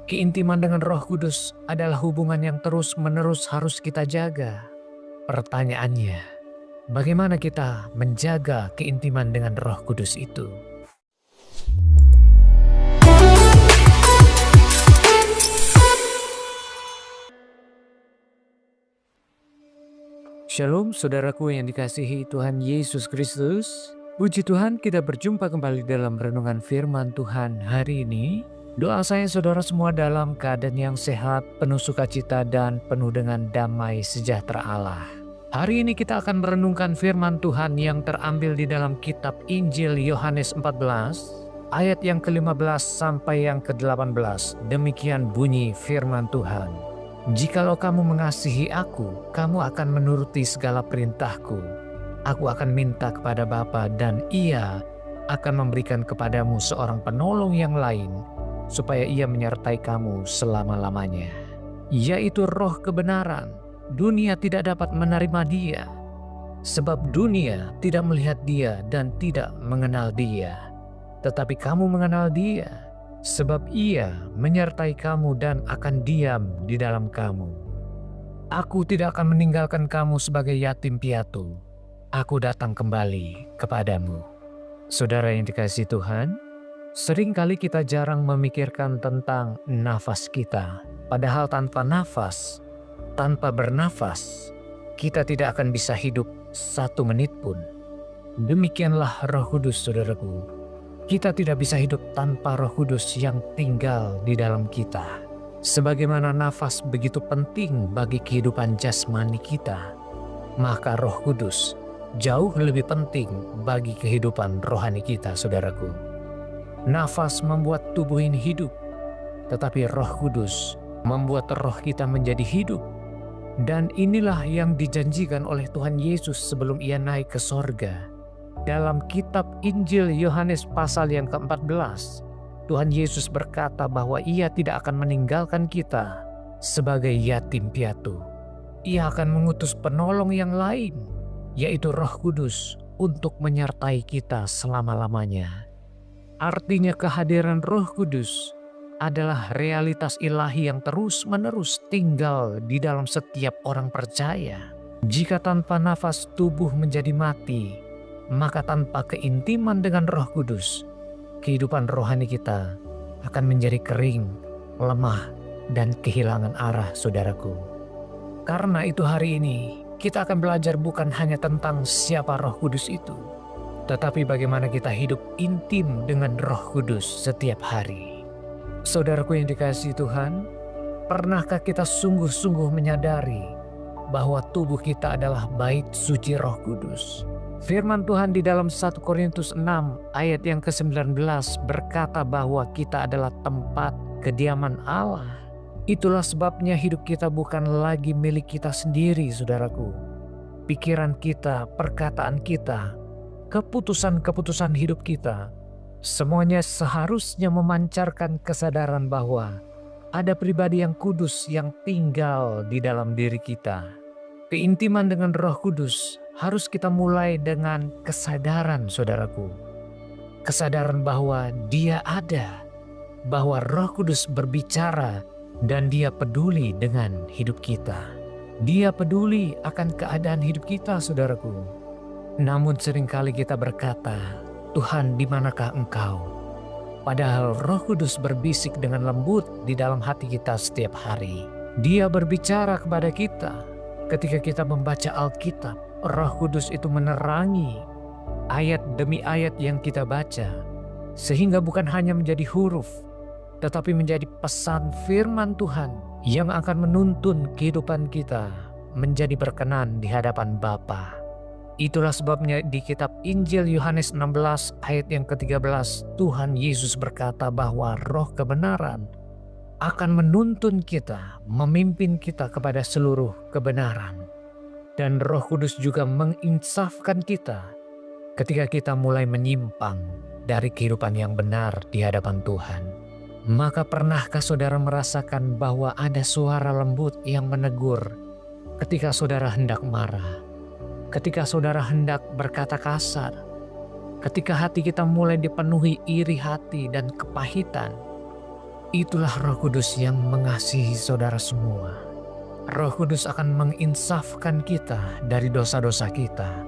Keintiman dengan Roh Kudus adalah hubungan yang terus-menerus harus kita jaga. Pertanyaannya, bagaimana kita menjaga keintiman dengan Roh Kudus itu? Shalom saudaraku yang dikasihi Tuhan Yesus Kristus. Puji Tuhan, kita berjumpa kembali dalam renungan firman Tuhan hari ini. Doa saya saudara semua dalam keadaan yang sehat, penuh sukacita dan penuh dengan damai sejahtera Allah. Hari ini kita akan merenungkan firman Tuhan yang terambil di dalam kitab Injil Yohanes 14, ayat yang ke-15 sampai yang ke-18. Demikian bunyi firman Tuhan. Jikalau kamu mengasihi aku, kamu akan menuruti segala perintahku. Aku akan minta kepada Bapa dan Ia akan memberikan kepadamu seorang penolong yang lain, supaya Ia menyertai kamu selama-lamanya, yaitu Roh kebenaran. Dunia tidak dapat menerima Dia, sebab dunia tidak melihat Dia dan tidak mengenal Dia. Tetapi kamu mengenal Dia, sebab Ia menyertai kamu dan akan diam di dalam kamu. Aku tidak akan meninggalkan kamu sebagai yatim piatu. Aku datang kembali kepadamu. Saudara yang dikasihi Tuhan, seringkali kita jarang memikirkan tentang nafas kita. Padahal tanpa nafas, tanpa bernafas, kita tidak akan bisa hidup 1 menit pun. Demikianlah Roh Kudus, saudaraku. Kita tidak bisa hidup tanpa Roh Kudus yang tinggal di dalam kita. Sebagaimana nafas begitu penting bagi kehidupan jasmani kita, maka Roh Kudus jauh lebih penting bagi kehidupan rohani kita, saudaraku. Nafas membuat tubuh ini hidup, tetapi Roh Kudus membuat roh kita menjadi hidup. Dan inilah yang dijanjikan oleh Tuhan Yesus sebelum Ia naik ke sorga. Dalam kitab Injil Yohanes pasal yang ke-14, Tuhan Yesus berkata bahwa Ia tidak akan meninggalkan kita sebagai yatim piatu. Ia akan mengutus penolong yang lain, yaitu Roh Kudus, untuk menyertai kita selama-lamanya. Artinya kehadiran Roh Kudus adalah realitas ilahi yang terus-menerus tinggal di dalam setiap orang percaya. Jika tanpa nafas tubuh menjadi mati, maka tanpa keintiman dengan Roh Kudus, kehidupan rohani kita akan menjadi kering, lemah, dan kehilangan arah, saudaraku. Karena itu hari ini kita akan belajar bukan hanya tentang siapa Roh Kudus itu, tetapi bagaimana kita hidup intim dengan Roh Kudus setiap hari. Saudaraku yang dikasihi Tuhan, pernahkah kita sungguh-sungguh menyadari bahwa tubuh kita adalah bait suci Roh Kudus? Firman Tuhan di dalam 1 Korintus 6 ayat yang ke-19 berkata bahwa kita adalah tempat kediaman Allah. Itulah sebabnya hidup kita bukan lagi milik kita sendiri, saudaraku. Pikiran kita, perkataan kita, keputusan-keputusan hidup kita, semuanya seharusnya memancarkan kesadaran bahwa ada pribadi yang kudus yang tinggal di dalam diri kita. Keintiman dengan Roh Kudus harus kita mulai dengan kesadaran, saudaraku. Kesadaran bahwa Dia ada, bahwa Roh Kudus berbicara dan Dia peduli dengan hidup kita. Dia peduli akan keadaan hidup kita, saudaraku. Namun seringkali kita berkata, "Tuhan, di manakah Engkau?" Padahal Roh Kudus berbisik dengan lembut di dalam hati kita setiap hari. Dia berbicara kepada kita. Ketika kita membaca Alkitab, Roh Kudus itu menerangi ayat demi ayat yang kita baca, sehingga bukan hanya menjadi huruf, tetapi menjadi pesan firman Tuhan yang akan menuntun kehidupan kita menjadi berkenan di hadapan Bapa. Itulah sebabnya di kitab Injil Yohanes 16 ayat yang ke-13, Tuhan Yesus berkata bahwa Roh kebenaran akan menuntun kita, memimpin kita kepada seluruh kebenaran. Dan Roh Kudus juga menginsafkan kita ketika kita mulai menyimpang dari kehidupan yang benar di hadapan Tuhan. Maka pernahkah saudara merasakan bahwa ada suara lembut yang menegur ketika saudara hendak marah, ketika saudara hendak berkata kasar, ketika hati kita mulai dipenuhi iri hati dan kepahitan? Itulah Roh Kudus yang mengasihi saudara semua. Roh Kudus akan menginsafkan kita dari dosa-dosa kita.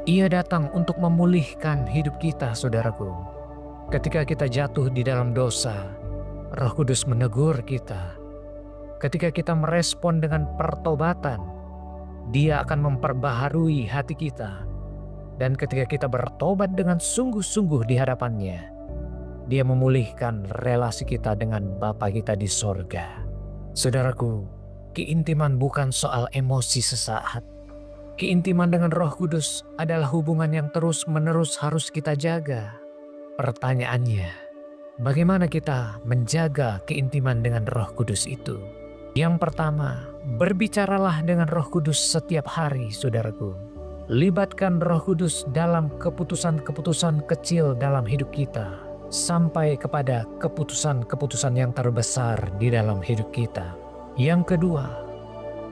Ia datang untuk memulihkan hidup kita, saudaraku. Ketika kita jatuh di dalam dosa, Roh Kudus menegur kita. Ketika kita merespon dengan pertobatan, Dia akan memperbaharui hati kita. Dan ketika kita bertobat dengan sungguh-sungguh di hadapan-Nya, Dia memulihkan relasi kita dengan Bapa kita di sorga. Saudaraku, keintiman bukan soal emosi sesaat. Keintiman dengan Roh Kudus adalah hubungan yang terus-menerus harus kita jaga. Pertanyaannya, bagaimana kita menjaga keintiman dengan Roh Kudus itu? Yang pertama, berbicaralah dengan Roh Kudus setiap hari, saudaraku. Libatkan Roh Kudus dalam keputusan-keputusan kecil dalam hidup kita, sampai kepada keputusan-keputusan yang terbesar di dalam hidup kita. Yang kedua,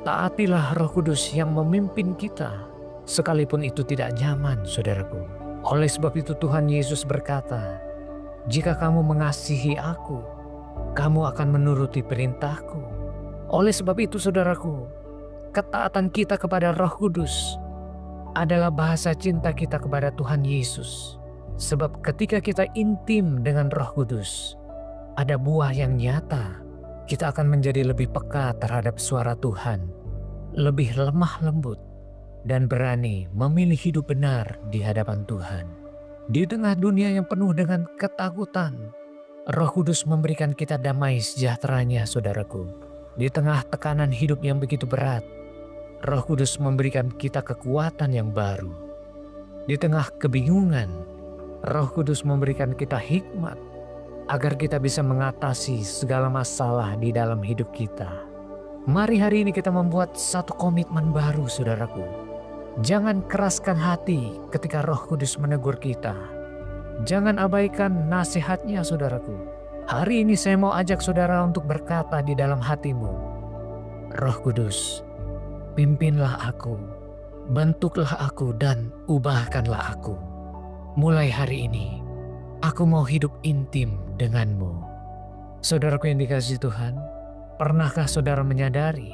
taatilah Roh Kudus yang memimpin kita, sekalipun itu tidak nyaman, saudaraku. Oleh sebab itu Tuhan Yesus berkata, "Jika kamu mengasihi Aku, kamu akan menuruti perintahku." Oleh sebab itu, saudaraku, ketaatan kita kepada Roh Kudus adalah bahasa cinta kita kepada Tuhan Yesus. Sebab ketika kita intim dengan Roh Kudus, ada buah yang nyata. Kita akan menjadi lebih peka terhadap suara Tuhan, lebih lemah lembut, dan berani memilih hidup benar di hadapan Tuhan. Di tengah dunia yang penuh dengan ketakutan, Roh Kudus memberikan kita damai sejahtera-Nya, saudaraku. Di tengah tekanan hidup yang begitu berat, Roh Kudus memberikan kita kekuatan yang baru. Di tengah kebingungan, Roh Kudus memberikan kita hikmat agar kita bisa mengatasi segala masalah di dalam hidup kita. Mari hari ini kita membuat satu komitmen baru, saudaraku. Jangan keraskan hati ketika Roh Kudus menegur kita. Jangan abaikan nasihat-Nya, saudaraku. Hari ini saya mau ajak saudara untuk berkata di dalam hatimu, "Roh Kudus, pimpinlah aku, bentuklah aku dan ubahkanlah aku. Mulai hari ini, aku mau hidup intim denganmu." Saudaraku yang dikasihi Tuhan, pernahkah saudara menyadari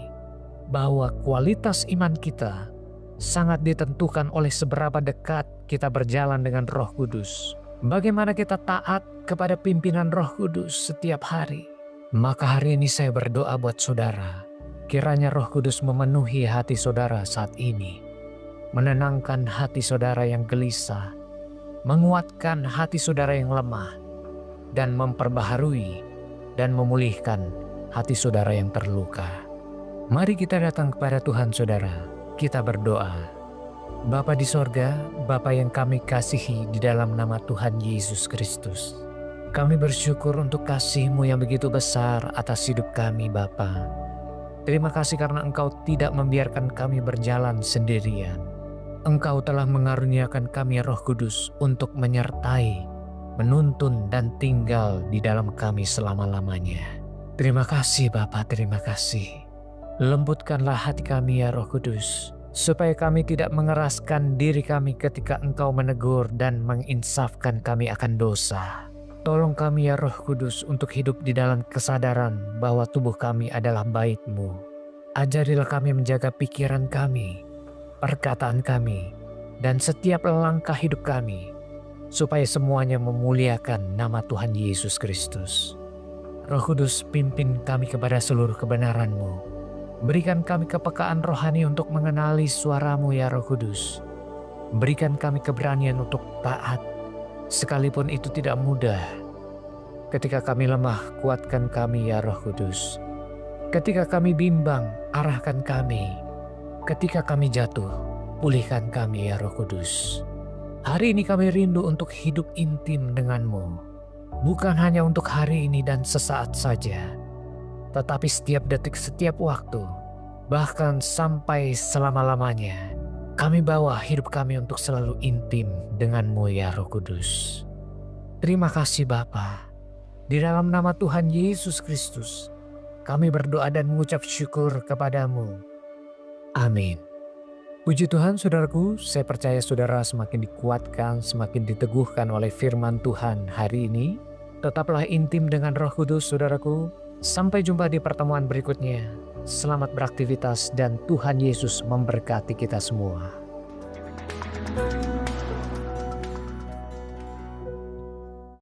bahwa kualitas iman kita sangat ditentukan oleh seberapa dekat kita berjalan dengan Roh Kudus? Bagaimana kita taat kepada pimpinan Roh Kudus setiap hari? Maka hari ini saya berdoa buat saudara, kiranya Roh Kudus memenuhi hati saudara saat ini, menenangkan hati saudara yang gelisah, menguatkan hati saudara yang lemah, dan memperbaharui dan memulihkan hati saudara yang terluka. Mari kita datang kepada Tuhan, saudara. Kita berdoa. Bapa di sorga, Bapa yang kami kasihi di dalam nama Tuhan Yesus Kristus. Kami bersyukur untuk kasih-Mu yang begitu besar atas hidup kami, Bapa. Terima kasih karena Engkau tidak membiarkan kami berjalan sendirian. Engkau telah mengaruniakan kami Roh Kudus untuk menyertai, menuntun dan tinggal di dalam kami selama-lamanya. Terima kasih Bapa, terima kasih. Lembutkanlah hati kami ya Roh Kudus, supaya kami tidak mengeraskan diri kami ketika Engkau menegur dan menginsafkan kami akan dosa. Tolong kami ya Roh Kudus untuk hidup di dalam kesadaran bahwa tubuh kami adalah bait-Mu. Ajarilah kami menjaga pikiran kami, perkataan kami, dan setiap langkah hidup kami, supaya semuanya memuliakan nama Tuhan Yesus Kristus. Roh Kudus, pimpin kami kepada seluruh kebenaran-Mu. Berikan kami kepekaan rohani untuk mengenali suara-Mu ya Roh Kudus. Berikan kami keberanian untuk taat, sekalipun itu tidak mudah. Ketika kami lemah, kuatkan kami ya Roh Kudus. Ketika kami bimbang, arahkan kami. Ketika kami jatuh, pulihkan kami ya Roh Kudus. Hari ini kami rindu untuk hidup intim dengan-Mu. Bukan hanya untuk hari ini dan sesaat saja, tetapi setiap detik, setiap waktu, bahkan sampai selama-lamanya. Kami bawa hidup kami untuk selalu intim dengan-Mu ya Roh Kudus. Terima kasih Bapa. Di dalam nama Tuhan Yesus Kristus, kami berdoa dan mengucap syukur kepada-Mu. Amin. Puji Tuhan saudaraku, saya percaya saudara semakin dikuatkan, semakin diteguhkan oleh firman Tuhan hari ini. Tetaplah intim dengan Roh Kudus, saudaraku. Sampai jumpa di pertemuan berikutnya. Selamat beraktivitas dan Tuhan Yesus memberkati kita semua.